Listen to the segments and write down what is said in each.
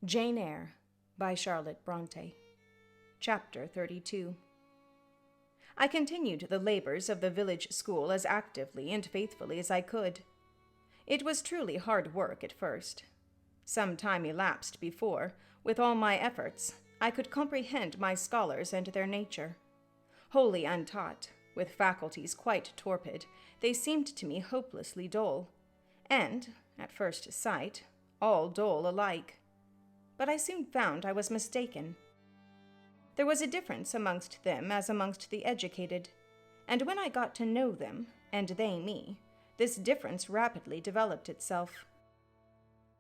Jane Eyre by Charlotte Brontë. Chapter 32. I continued the labors of the village school as actively and faithfully as I could. It was truly hard work at first. Some time elapsed before, with all my efforts, I could comprehend my scholars and their nature. Wholly untaught, with faculties quite torpid, they seemed to me hopelessly dull, and, at first sight, all dull alike. But I soon found I was mistaken. There was a difference amongst them as amongst the educated, and when I got to know them, and they me, this difference rapidly developed itself.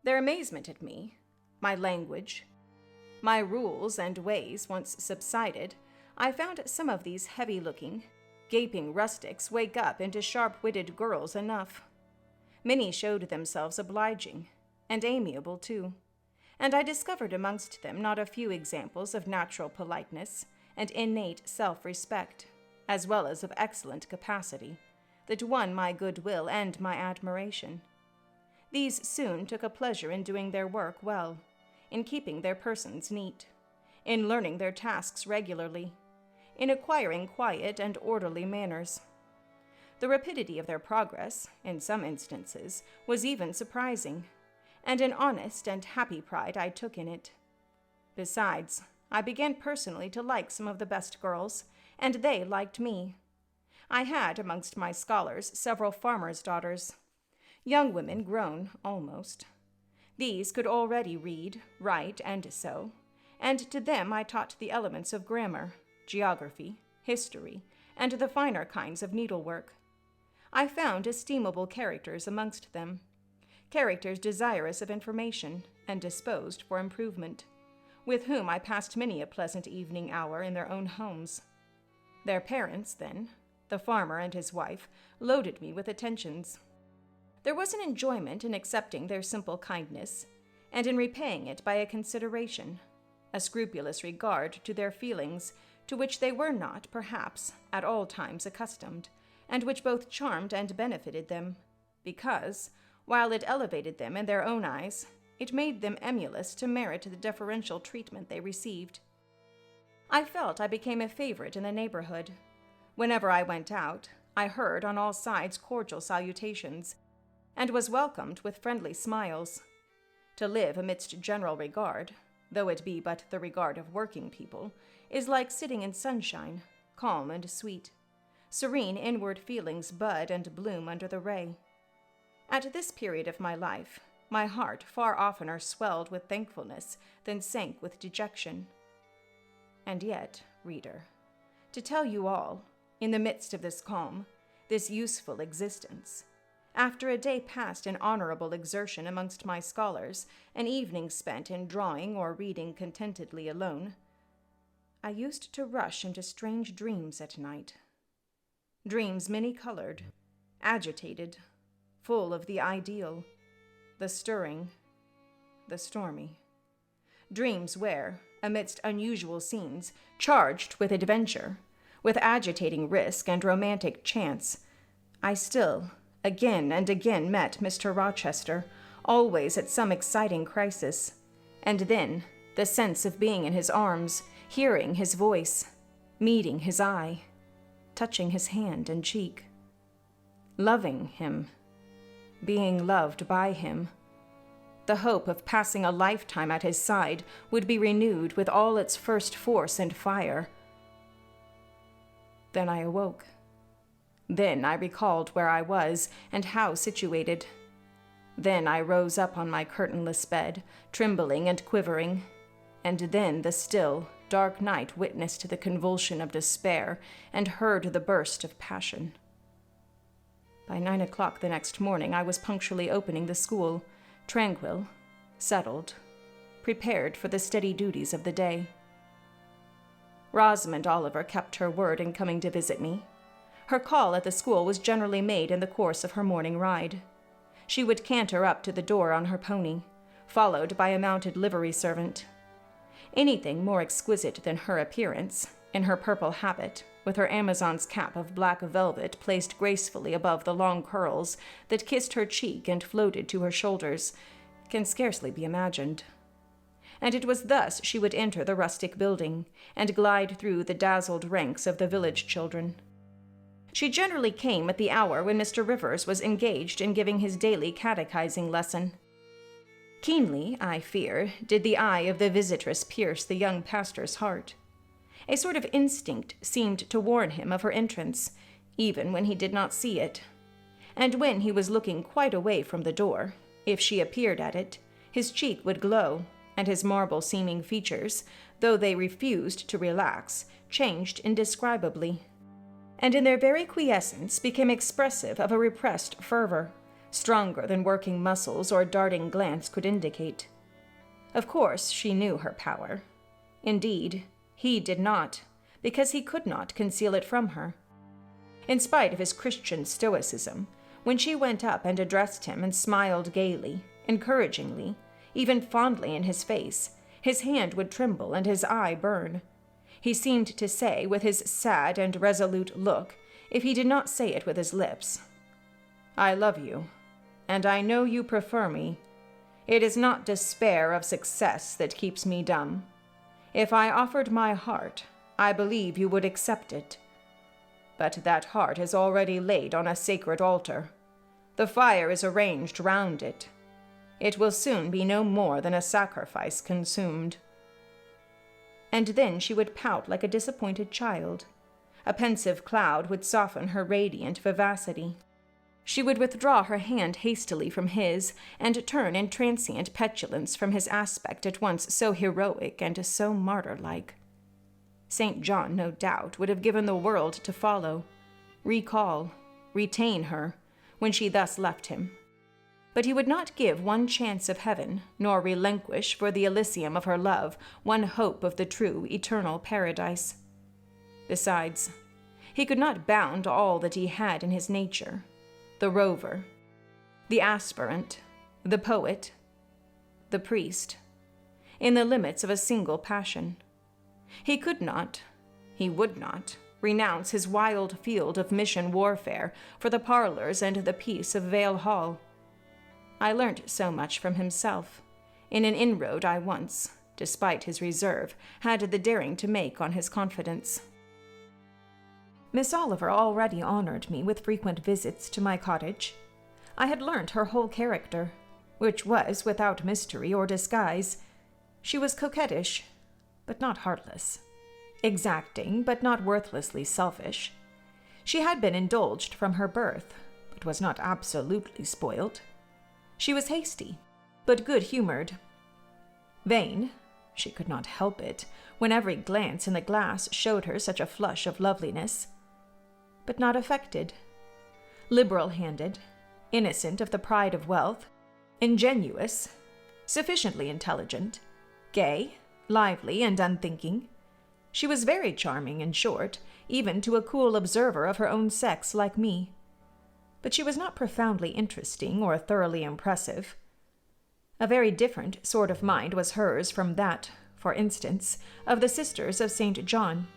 Their amazement at me, my language, my rules and ways once subsided, I found some of these heavy-looking, gaping rustics wake up into sharp-witted girls enough. Many showed themselves obliging, and amiable too, and I discovered amongst them not a few examples of natural politeness and innate self-respect, as well as of excellent capacity, that won my goodwill and my admiration. These soon took a pleasure in doing their work well, in keeping their persons neat, in learning their tasks regularly, in acquiring quiet and orderly manners. The rapidity of their progress, in some instances, was even surprising, and an honest and happy pride I took in it. Besides, I began personally to like some of the best girls, and they liked me. I had amongst my scholars several farmers' daughters, young women grown, almost. These could already read, write, and sew, and to them I taught the elements of grammar, geography, history, and the finer kinds of needlework. I found estimable characters amongst them, characters desirous of information and disposed for improvement, with whom I passed many a pleasant evening hour in their own homes. Their parents, then, the farmer and his wife, loaded me with attentions. There was an enjoyment in accepting their simple kindness, and in repaying it by a consideration, a scrupulous regard to their feelings, to which they were not, perhaps, at all times accustomed, and which both charmed and benefited them, because, while it elevated them in their own eyes, it made them emulous to merit the deferential treatment they received. I felt I became a favorite in the neighborhood. Whenever I went out, I heard on all sides cordial salutations, and was welcomed with friendly smiles. To live amidst general regard, though it be but the regard of working people, is like sitting in sunshine, calm and sweet. Serene inward feelings bud and bloom under the ray. At this period of my life, my heart far oftener swelled with thankfulness than sank with dejection. And yet, reader, to tell you all, in the midst of this calm, this useful existence, after a day passed in honorable exertion amongst my scholars, an evening spent in drawing or reading contentedly alone, I used to rush into strange dreams at night. Dreams many-colored, agitated, full of the ideal, the stirring, the stormy. Dreams where, amidst unusual scenes, charged with adventure, with agitating risk and romantic chance, I still, again and again met Mr. Rochester, always at some exciting crisis, and then the sense of being in his arms, hearing his voice, meeting his eye, touching his hand and cheek, loving him, being loved by him. The hope of passing a lifetime at his side would be renewed with all its first force and fire. Then I awoke. Then I recalled where I was and how situated. Then I rose up on my curtainless bed, trembling and quivering, and then the still, dark night witnessed the convulsion of despair and heard the burst of passion. By 9 o'clock the next morning I was punctually opening the school, tranquil, settled, prepared for the steady duties of the day. Rosamond Oliver kept her word in coming to visit me. Her call at the school was generally made in the course of her morning ride. She would canter up to the door on her pony, followed by a mounted livery servant. Anything more exquisite than her appearance, in her purple habit, with her Amazon's cap of black velvet placed gracefully above the long curls that kissed her cheek and floated to her shoulders, can scarcely be imagined. and it was thus she would enter the rustic building, and glide through the dazzled ranks of the village children. She generally came at the hour when Mr. Rivers was engaged in giving his daily catechizing lesson. Keenly, I fear, did the eye of the visitress pierce the young pastor's heart. A sort of instinct seemed to warn him of her entrance, even when he did not see it. And when he was looking quite away from the door, if she appeared at it, his cheek would glow, and his marble-seeming features, though they refused to relax, changed indescribably, and in their very quiescence became expressive of a repressed fervor, stronger than working muscles or darting glance could indicate. Of course she knew her power. Indeed, he did not, because he could not conceal it from her. In spite of his Christian stoicism, when she went up and addressed him and smiled gaily, encouragingly, even fondly in his face, his hand would tremble and his eye burn. He seemed to say with his sad and resolute look, if he did not say it with his lips, "I love you, and I know you prefer me. It is not despair of success that keeps me dumb. If I offered my heart, I believe you would accept it. But that heart is already laid on a sacred altar. The fire is arranged round it. It will soon be no more than a sacrifice consumed." And then she would pout like a disappointed child. A pensive cloud would soften her radiant vivacity. She would withdraw her hand hastily from his, and turn in transient petulance from his aspect at once so heroic and so martyr-like. St. John, no doubt, would have given the world to follow, recall, retain her, when she thus left him. But he would not give one chance of heaven, nor relinquish for the Elysium of her love one hope of the true, eternal paradise. Besides, he could not bound all that he had in his nature, the rover, the aspirant, the poet, the priest, in the limits of a single passion. He could not, he would not, renounce his wild field of mission warfare for the parlors and the peace of Vale Hall. I learnt so much from himself, in an inroad I once, despite his reserve, had the daring to make on his confidence. Miss Oliver already honored me with frequent visits to my cottage. I had learnt her whole character, which was without mystery or disguise. She was coquettish, but not heartless, exacting, but not worthlessly selfish. She had been indulged from her birth, but was not absolutely spoilt. She was hasty, but good-humored. Vain, she could not help it, when every glance in the glass showed her such a flush of loveliness, but not affected. Liberal-handed, innocent of the pride of wealth, ingenuous, sufficiently intelligent, gay, lively, and unthinking. She was very charming, in short, even to a cool observer of her own sex like me. But she was not profoundly interesting or thoroughly impressive. A very different sort of mind was hers from that, for instance, of the sisters of St. John.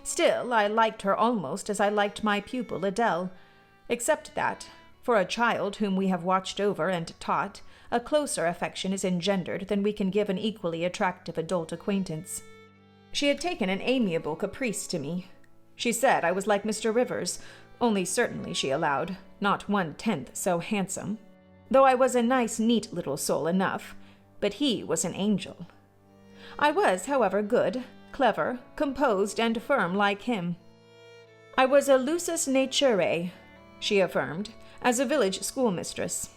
Still, I liked her almost as I liked my pupil Adele, except that, for a child whom we have watched over and taught, a closer affection is engendered than we can give an equally attractive adult acquaintance. She had taken an amiable caprice to me. She said I was like Mr. Rivers, only certainly, she allowed, not 1/10 so handsome, though I was a nice, neat little soul enough, but he was an angel. I was, however, good, clever, composed, and firm like him. I was a lusus naturae, she affirmed, as a village schoolmistress.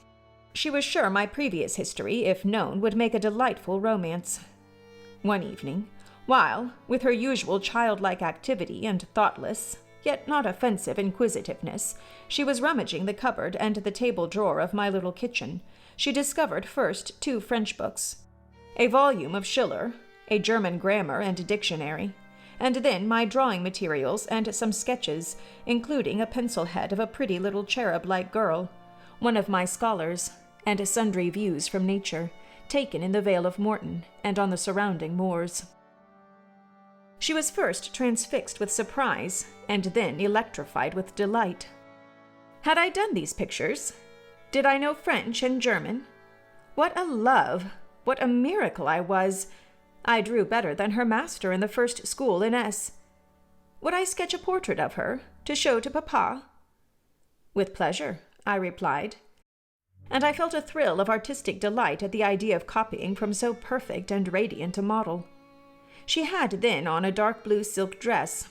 She was sure my previous history, if known, would make a delightful romance. One evening, while, with her usual childlike activity and thoughtless, yet not offensive inquisitiveness, she was rummaging the cupboard and the table drawer of my little kitchen, she discovered first 2 French books, a volume of Schiller, a German grammar and dictionary, and then my drawing materials and some sketches, including a pencil head of a pretty little cherub-like girl, one of my scholars, and sundry views from nature, taken in the Vale of Morton and on the surrounding moors. She was first transfixed with surprise, and then electrified with delight. Had I done these pictures? Did I know French and German? What a love! what a miracle I was! I drew better than her master in the first school in S. Would I sketch a portrait of her, to show to papa? With pleasure, I replied, and I felt a thrill of artistic delight at the idea of copying from so perfect and radiant a model. She had then on a dark blue silk dress.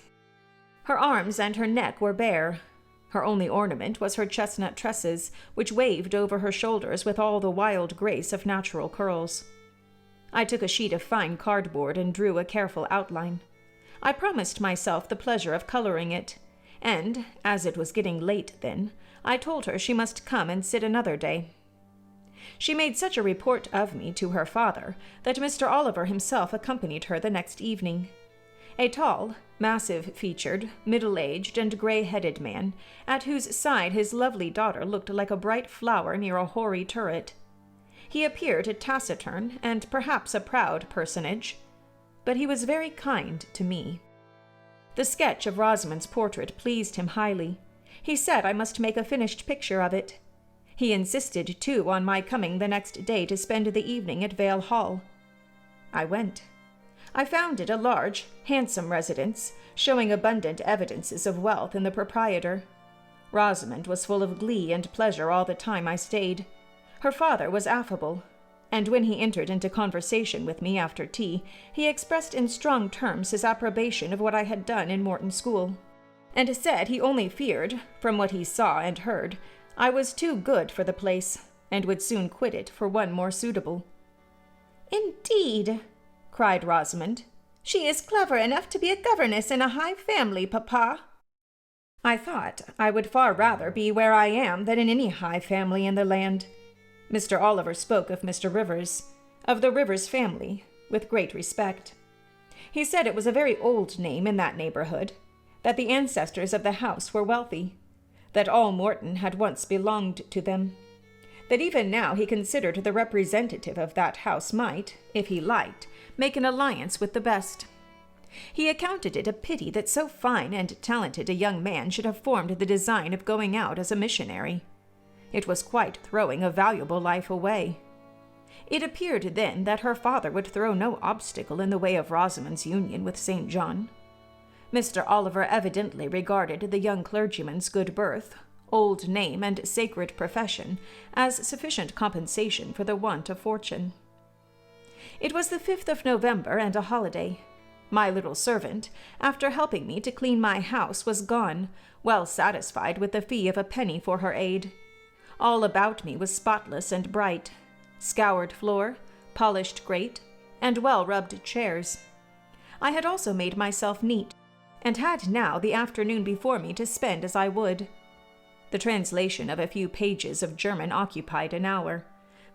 Her arms and her neck were bare. Her only ornament was her chestnut tresses, which waved over her shoulders with all the wild grace of natural curls. I took a sheet of fine cardboard and drew a careful outline. I promised myself the pleasure of coloring it, and, as it was getting late then, I told her she must come and sit another day. She made such a report of me to her father that Mr. Oliver himself accompanied her the next evening. A tall, massive-featured, middle-aged, and gray-headed man, at whose side his lovely daughter looked like a bright flower near a hoary turret. He appeared a taciturn and perhaps a proud personage, but he was very kind to me. The sketch of Rosamond's portrait pleased him highly. He said I must make a finished picture of it. He insisted, too, on my coming the next day to spend the evening at Vale Hall. I went. I found it a large, handsome residence, showing abundant evidences of wealth in the proprietor. Rosamond was full of glee and pleasure all the time I stayed. Her father was affable, and when he entered into conversation with me after tea, he expressed in strong terms his approbation of what I had done in Morton School, and said he only feared, from what he saw and heard, I was too good for the place, and would soon quit it for one more suitable. "Indeed," cried Rosamond, "she is clever enough to be a governess in a high family, papa." I thought I would far rather be where I am than in any high family in the land. Mr. Oliver spoke of Mr. Rivers, of the Rivers family, with great respect. He said it was a very old name in that neighborhood, that the ancestors of the house were wealthy, that all Morton had once belonged to them, that even now he considered the representative of that house might, if he liked, make an alliance with the best. He accounted it a pity that so fine and talented a young man should have formed the design of going out as a missionary. It was quite throwing a valuable life away. It appeared then that her father would throw no obstacle in the way of Rosamond's union with St. John. Mr. Oliver evidently regarded the young clergyman's good birth, old name, and sacred profession as sufficient compensation for the want of fortune. It was the 5th of November and a holiday. My little servant, after helping me to clean my house, was gone, well satisfied with the fee of a penny for her aid. All about me was spotless and bright, scoured floor, polished grate, and well-rubbed chairs. I had also made myself neat, and had now the afternoon before me to spend as I would. The translation of a few pages of German occupied an hour.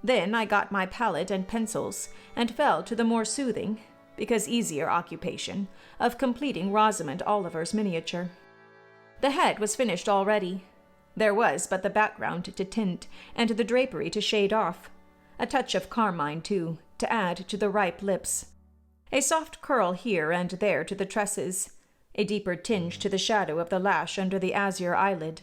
Then I got my palette and pencils, and fell to the more soothing, because easier occupation, of completing Rosamond Oliver's miniature. The head was finished already. There was but the background to tint, and the drapery to shade off. A touch of carmine, too, to add to the ripe lips. A soft curl here and there to the tresses. A deeper tinge to the shadow of the lash under the azure eyelid.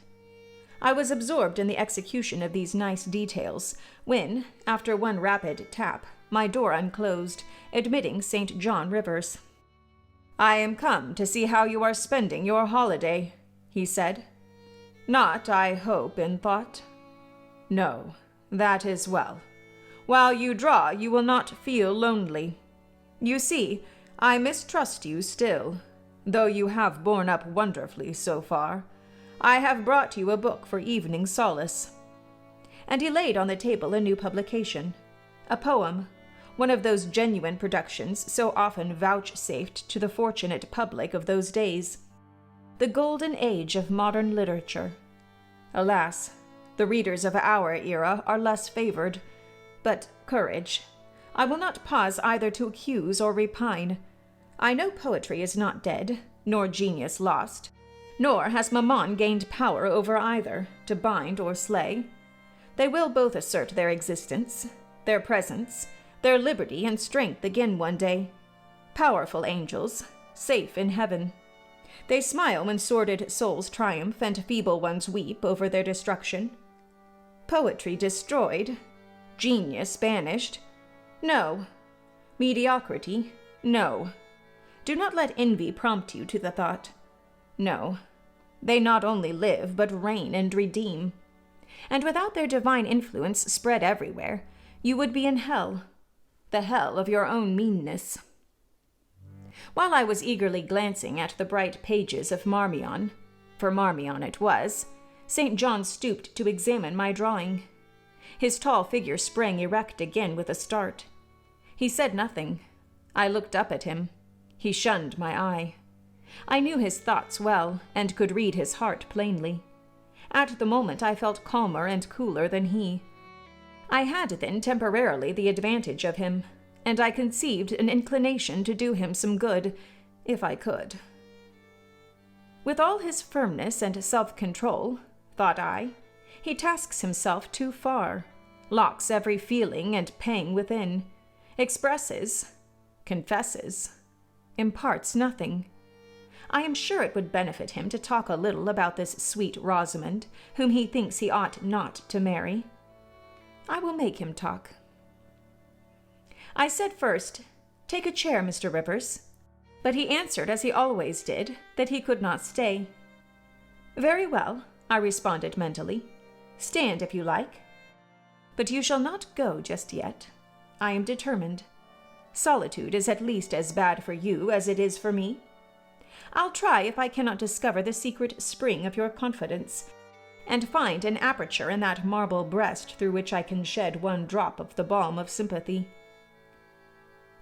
I was absorbed in the execution of these nice details, when, after one rapid tap, my door unclosed, admitting St. John Rivers. "I am come to see how you are spending your holiday," he said. "Not, I hope, in thought?" "No, that is well. While you draw, you will not feel lonely. You see, I mistrust you still, though you have borne up wonderfully so far. I have brought you a book for evening solace." And he laid on the table a new publication, a poem, one of those genuine productions so often vouchsafed to the fortunate public of those days. The golden age of modern literature. Alas, the readers of our era are less favored. But courage. I will not pause either to accuse or repine. I know poetry is not dead, nor genius lost, nor has Mammon gained power over either, to bind or slay. They will both assert their existence, their presence, their liberty and strength again one day. Powerful angels, safe in heaven. They smile when sordid souls triumph and feeble ones weep over their destruction. Poetry destroyed, genius banished, No. Mediocrity? No. Do not let envy prompt you to the thought. No. They not only live, but reign and redeem. And without their divine influence spread everywhere, you would be in hell, the hell of your own meanness. While I was eagerly glancing at the bright pages of Marmion, for Marmion it was, St. John stooped to examine my drawing. His tall figure sprang erect again with a start. He said nothing. I looked up at him. He shunned my eye. I knew his thoughts well, and could read his heart plainly. At the moment I felt calmer and cooler than he. I had then temporarily the advantage of him, and I conceived an inclination to do him some good, if I could. With all his firmness and self-control, thought I, he tasks himself too far, locks every feeling and pang within, expresses, confesses, imparts nothing. I am sure it would benefit him to talk a little about this sweet Rosamond, whom he thinks he ought not to marry. I will make him talk. I said first, "Take a chair, Mr. Rivers," but he answered, as he always did, that he could not stay. "Very well," I responded mentally. "Stand if you like. But you shall not go just yet. I am determined. Solitude is at least as bad for you as it is for me. I'll try if I cannot discover the secret spring of your confidence, and find an aperture in that marble breast through which I can shed one drop of the balm of sympathy."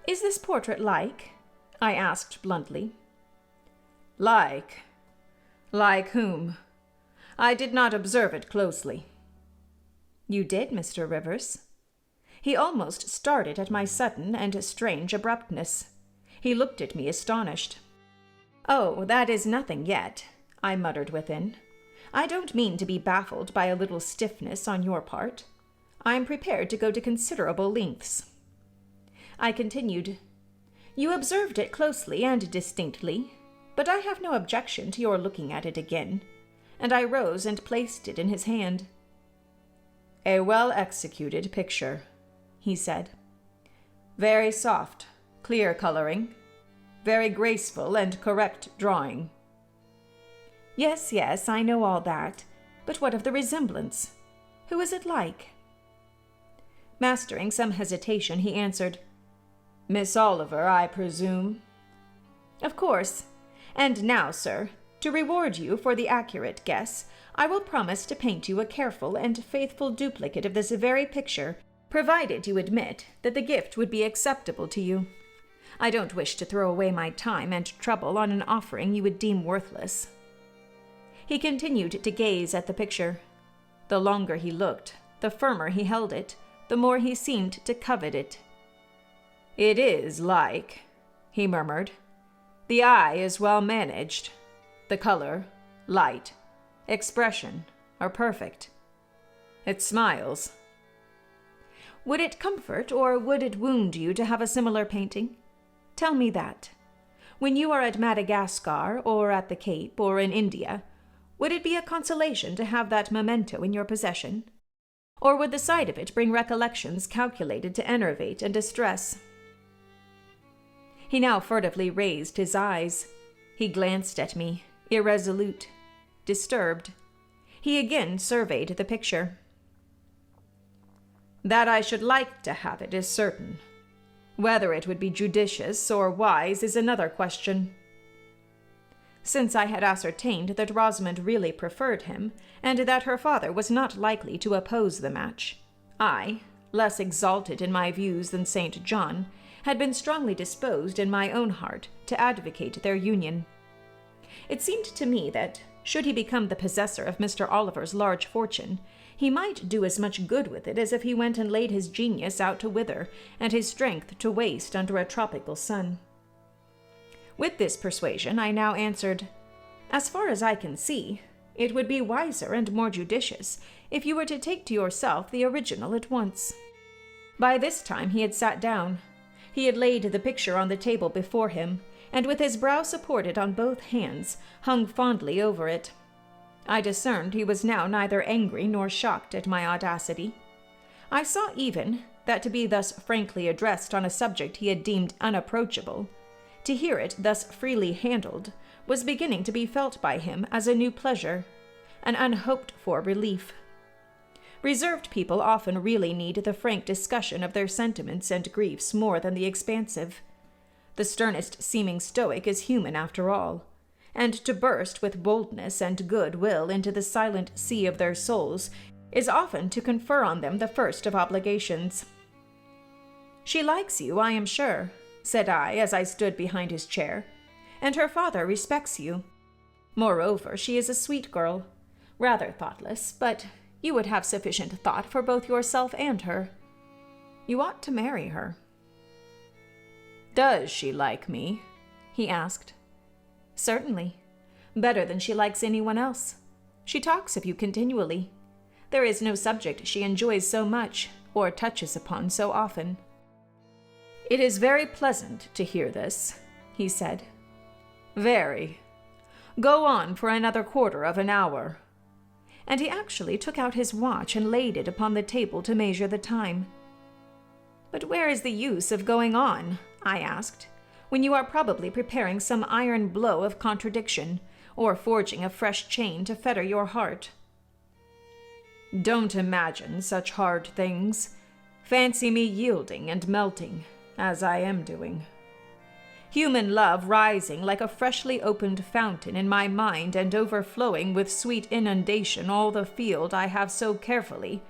"Is this portrait like?" I asked bluntly. "Like? Like whom? I did not observe it closely." "You did, Mr. Rivers." He almost started at my sudden and strange abruptness. He looked at me astonished. "Oh, that is nothing yet," I muttered within. "I don't mean to be baffled by a little stiffness on your part. I am prepared to go to considerable lengths." I continued, "You observed it closely and distinctly, but I have no objection to your looking at it again," and I rose and placed it in his hand. "A well-executed picture," he said. "Very soft, clear coloring, very graceful and correct drawing." Yes, I know all that, but what of the resemblance? Who is it like?" Mastering some hesitation, he answered, "Miss Oliver, I presume?" "Of course. And now, sir, to reward you for the accurate guess, I will promise to paint you a careful and faithful duplicate of this very picture, provided you admit that the gift would be acceptable to you. I don't wish to throw away my time and trouble on an offering you would deem worthless." He continued to gaze at the picture. The longer he looked, the firmer he held it, the more he seemed to covet it. "It is like," he murmured. "The eye is well managed. The color, light, expression are perfect. It smiles." "Would it comfort or would it wound you to have a similar painting? Tell me that. When you are at Madagascar or at the Cape or in India, would it be a consolation to have that memento in your possession? Or would the sight of it bring recollections calculated to enervate and distress?" He now furtively raised his eyes. He glanced at me, irresolute, disturbed. He again surveyed the picture. "That I should like to have it is certain. Whether it would be judicious or wise is another question." Since I had ascertained that Rosamond really preferred him, and that her father was not likely to oppose the match, I, less exalted in my views than St. John, had been strongly disposed in my own heart to advocate their union. It seemed to me that, should he become the possessor of Mr. Oliver's large fortune, he might do as much good with it as if he went and laid his genius out to wither, and his strength to waste under a tropical sun. With this persuasion, I now answered, "As far as I can see, it would be wiser and more judicious if you were to take to yourself the original at once." By this time he had sat down. He had laid the picture on the table before him, and with his brow supported on both hands, hung fondly over it. I discerned he was now neither angry nor shocked at my audacity. I saw even that to be thus frankly addressed on a subject he had deemed unapproachable, to hear it thus freely handled, was beginning to be felt by him as a new pleasure, an unhoped-for relief. Reserved people often really need the frank discussion of their sentiments and griefs more than the expansive. The sternest-seeming stoic is human after all, and to burst with boldness and good will into the silent sea of their souls is often to confer on them the first of obligations. "She likes you, I am sure," said I as I stood behind his chair, "and her father respects you. Moreover, she is a sweet girl, rather thoughtless, but you would have sufficient thought for both yourself and her. You ought to marry her." "Does she like me?" he asked. "Certainly. Better than she likes anyone else. She talks of you continually. There is no subject she enjoys so much, or touches upon so often." "It is very pleasant to hear this," he said. "Very. Go on for another quarter of an hour." And he actually took out his watch and laid it upon the table to measure the time. "But where is the use of going on?" I asked, "when you are probably preparing some iron blow of contradiction, or forging a fresh chain to fetter your heart?" "Don't imagine such hard things. Fancy me yielding and melting, as I am doing. Human love rising like a freshly opened fountain in my mind and overflowing with sweet inundation all the field I have so carefully,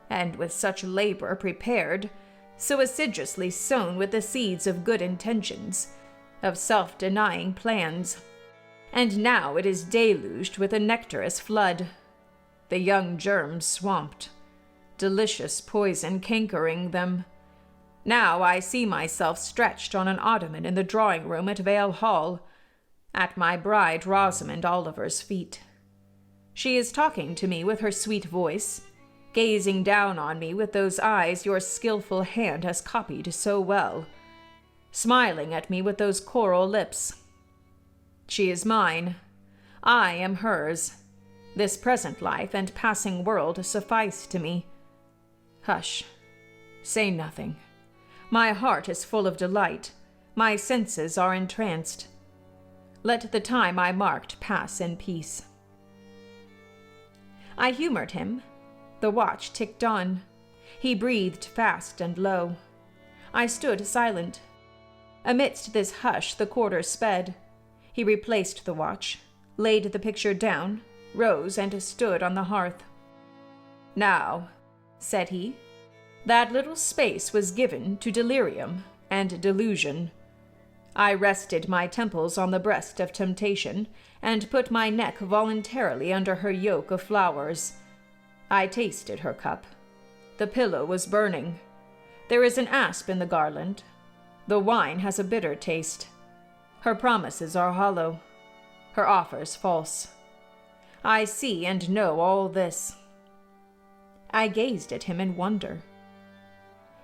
and with such labor prepared, so assiduously sown with the seeds of good intentions, of self-denying plans. And now it is deluged with a nectarous flood, the young germs swamped, delicious poison cankering them. Now I see myself stretched on an ottoman in the drawing-room at Vale Hall, at my bride Rosamond Oliver's feet. She is talking to me with her sweet voice, gazing down on me with those eyes your skillful hand has copied so well, smiling at me with those coral lips. She is mine. I am hers. This present life and passing world suffice to me. Hush. Say nothing. My heart is full of delight. My senses are entranced. Let the time I marked pass in peace." I humored him. The watch ticked on. He breathed fast and low. I stood silent. Amidst this hush the quarter sped. He replaced the watch, laid the picture down, rose and stood on the hearth. "Now," said he, "that little space was given to delirium and delusion. I rested my temples on the breast of temptation, and put my neck voluntarily under her yoke of flowers. I tasted her cup. The pillow was burning. There is an asp in the garland. The wine has a bitter taste. Her promises are hollow, her offers false. I see and know all this." I gazed at him in wonder.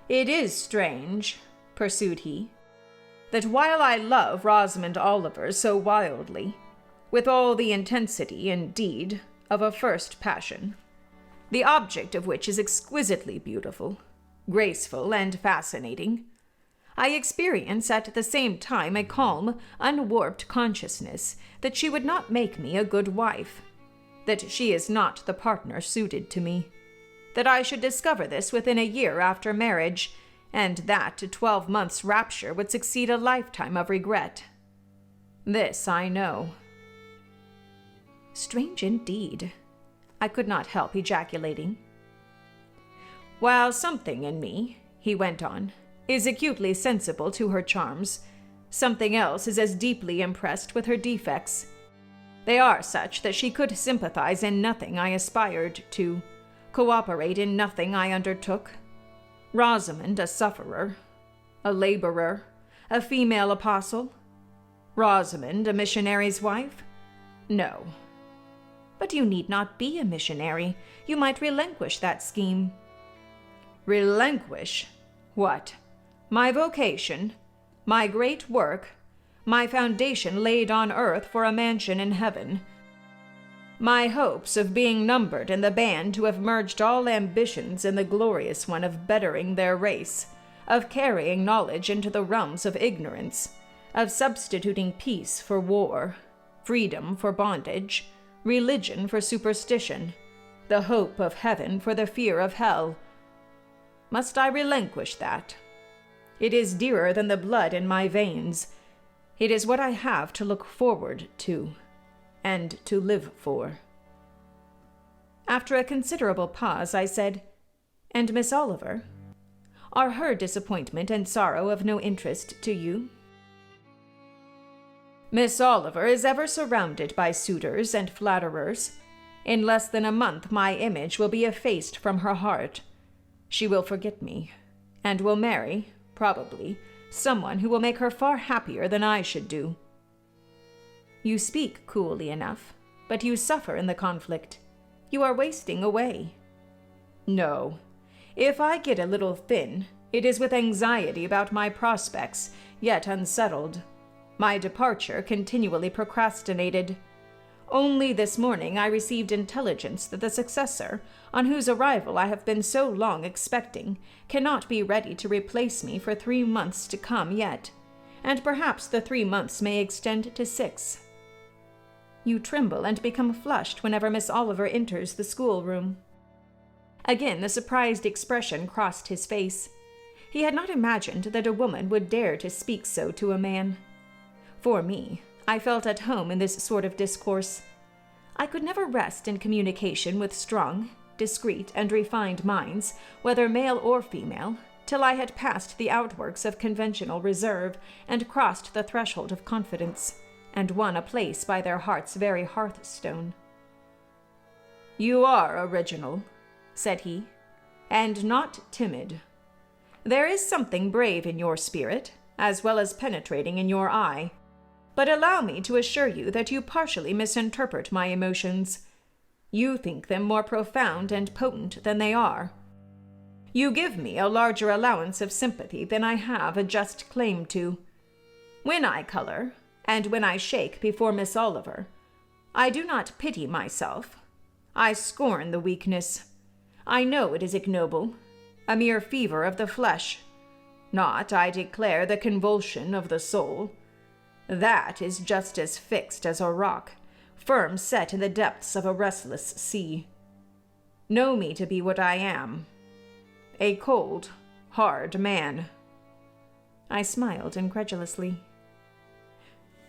"It is strange," pursued he, "that while I love Rosamond Oliver so wildly, with all the intensity, indeed, of a first passion, the object of which is exquisitely beautiful, graceful, and fascinating, I experience at the same time a calm, unwarped consciousness that she would not make me a good wife, that she is not the partner suited to me, that I should discover this within a year after marriage, and that 12 months' rapture would succeed a lifetime of regret. This I know." "Strange indeed," I could not help ejaculating. "While something in me," he went on, "is acutely sensible to her charms, something else is as deeply impressed with her defects. They are such that she could sympathize in nothing I aspired to, cooperate in nothing I undertook. Rosamond a sufferer, a laborer, a female apostle. Rosamond a missionary's wife? No. But you need not be a missionary. You might relinquish that scheme." "Relinquish? What? My vocation? My great work? My foundation laid on earth for a mansion in heaven? My hopes of being numbered in the band who have merged all ambitions in the glorious one of bettering their race, of carrying knowledge into the realms of ignorance, of substituting peace for war, freedom for bondage, religion for superstition, the hope of heaven for the fear of hell. Must I relinquish that? It is dearer than the blood in my veins. It is what I have to look forward to, and to live for. After a considerable pause, I said, "And Miss Oliver? Are her disappointment and sorrow of no interest to you?" "Miss Oliver is ever surrounded by suitors and flatterers. In less than a month my image will be effaced from her heart. She will forget me, and will marry, probably, someone who will make her far happier than I should do." "You speak coolly enough, but you suffer in the conflict. You are wasting away." "No. If I get a little thin, it is with anxiety about my prospects, yet unsettled. My departure continually procrastinated. Only this morning I received intelligence that the successor, on whose arrival I have been so long expecting, cannot be ready to replace me for 3 months to come yet, and perhaps the 3 months may extend to 6. You tremble and become flushed whenever Miss Oliver enters the schoolroom. Again the surprised expression crossed his face. He had not imagined that a woman would dare to speak so to a man. For me, I felt at home in this sort of discourse. I could never rest in communication with strong, discreet, and refined minds, whether male or female, till I had passed the outworks of conventional reserve and crossed the threshold of confidence, and won a place by their heart's very hearthstone. "You are original," said he, "and not timid. There is something brave in your spirit, as well as penetrating in your eye. But allow me to assure you that you partially misinterpret my emotions. You think them more profound and potent than they are. You give me a larger allowance of sympathy than I have a just claim to. When I color, and when I shake before Miss Oliver, I do not pity myself. I scorn the weakness. I know it is ignoble, a mere fever of the flesh, not, I declare, the convulsion of the soul. That is just as fixed as a rock, firm set in the depths of a restless sea. Know me to be what I am, a cold, hard man." I smiled incredulously.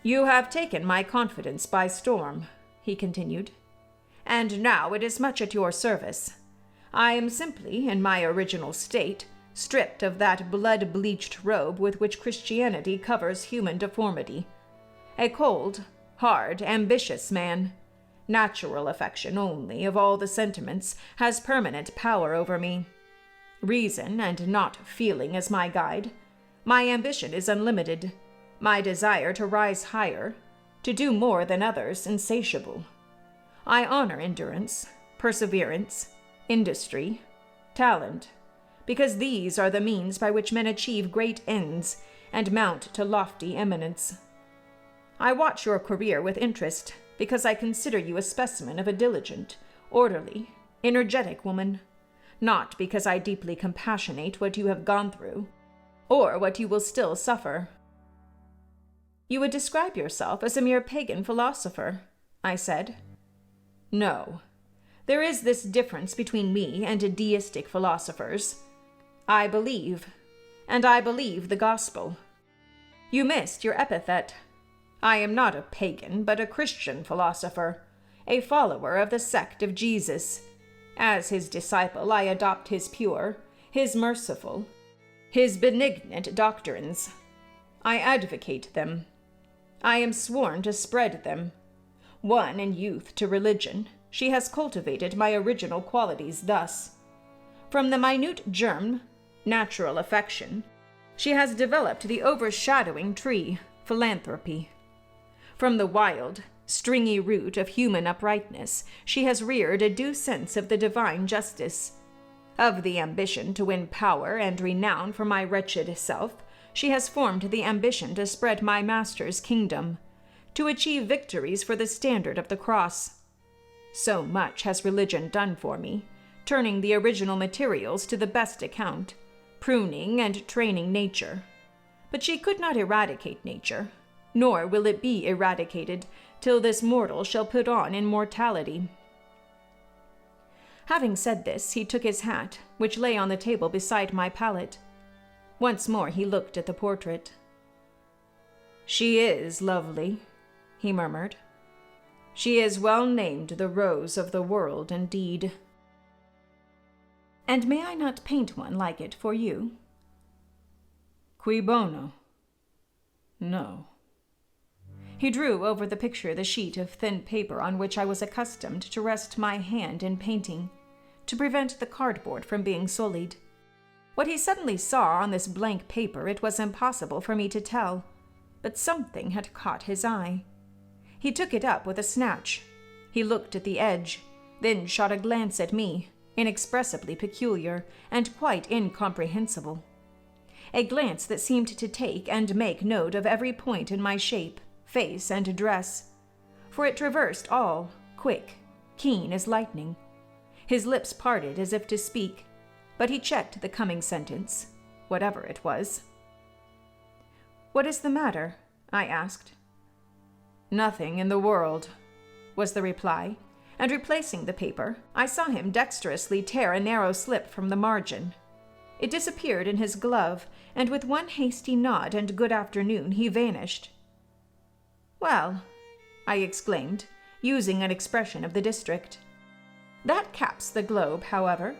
"You have taken my confidence by storm," he continued, "and now it is much at your service. I am simply, in my original state, stripped of that blood-bleached robe with which Christianity covers human deformity. A cold, hard, ambitious man. Natural affection only, of all the sentiments, has permanent power over me. Reason, and not feeling, is my guide. My ambition is unlimited. My desire to rise higher, to do more than others, insatiable. I honor endurance, perseverance, industry, talent, because these are the means by which men achieve great ends and mount to lofty eminence. I watch your career with interest because I consider you a specimen of a diligent, orderly, energetic woman, not because I deeply compassionate what you have gone through, or what you will still suffer." "You would describe yourself as a mere pagan philosopher," I said. "No. There is this difference between me and deistic philosophers. I believe, and I believe the gospel. You missed your epithet. I am not a pagan, but a Christian philosopher, a follower of the sect of Jesus. As his disciple, I adopt his pure, his merciful, his benignant doctrines. I advocate them. I am sworn to spread them. Won in youth to religion, she has cultivated my original qualities thus. From the minute germ, natural affection, she has developed the overshadowing tree, philanthropy. From the wild, stringy root of human uprightness, she has reared a due sense of the divine justice. Of the ambition to win power and renown for my wretched self, she has formed the ambition to spread my Master's kingdom, to achieve victories for the standard of the cross. So much has religion done for me, turning the original materials to the best account, pruning and training nature. But she could not eradicate nature, nor will it be eradicated till this mortal shall put on immortality." Having said this, he took his hat, which lay on the table beside my pallet. Once more he looked at the portrait. "She is lovely," he murmured. "She is well named the Rose of the World, indeed." "And may I not paint one like it for you?" "Cui bono? No." He drew over the picture the sheet of thin paper on which I was accustomed to rest my hand in painting, to prevent the cardboard from being sullied. What he suddenly saw on this blank paper it was impossible for me to tell, but something had caught his eye. He took it up with a snatch. He looked at the edge, then shot a glance at me, inexpressibly peculiar and quite incomprehensible. A glance that seemed to take and make note of every point in my shape, face, and dress, for it traversed all, quick, keen as lightning. His lips parted as if to speak, but he checked the coming sentence, whatever it was. "What is the matter?" I asked. "Nothing in the world," was the reply, and replacing the paper, I saw him dexterously tear a narrow slip from the margin. It disappeared in his glove, and with one hasty nod and good afternoon he vanished. "Well," I exclaimed, using an expression of the district. "That caps the globe, however."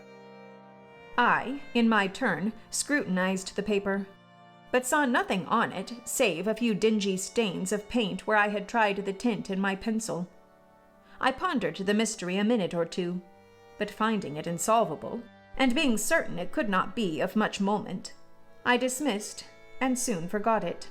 I, in my turn, scrutinized the paper, but saw nothing on it save a few dingy stains of paint where I had tried the tint in my pencil. I pondered the mystery a minute or two, but finding it insolvable, and being certain it could not be of much moment, I dismissed and soon forgot it.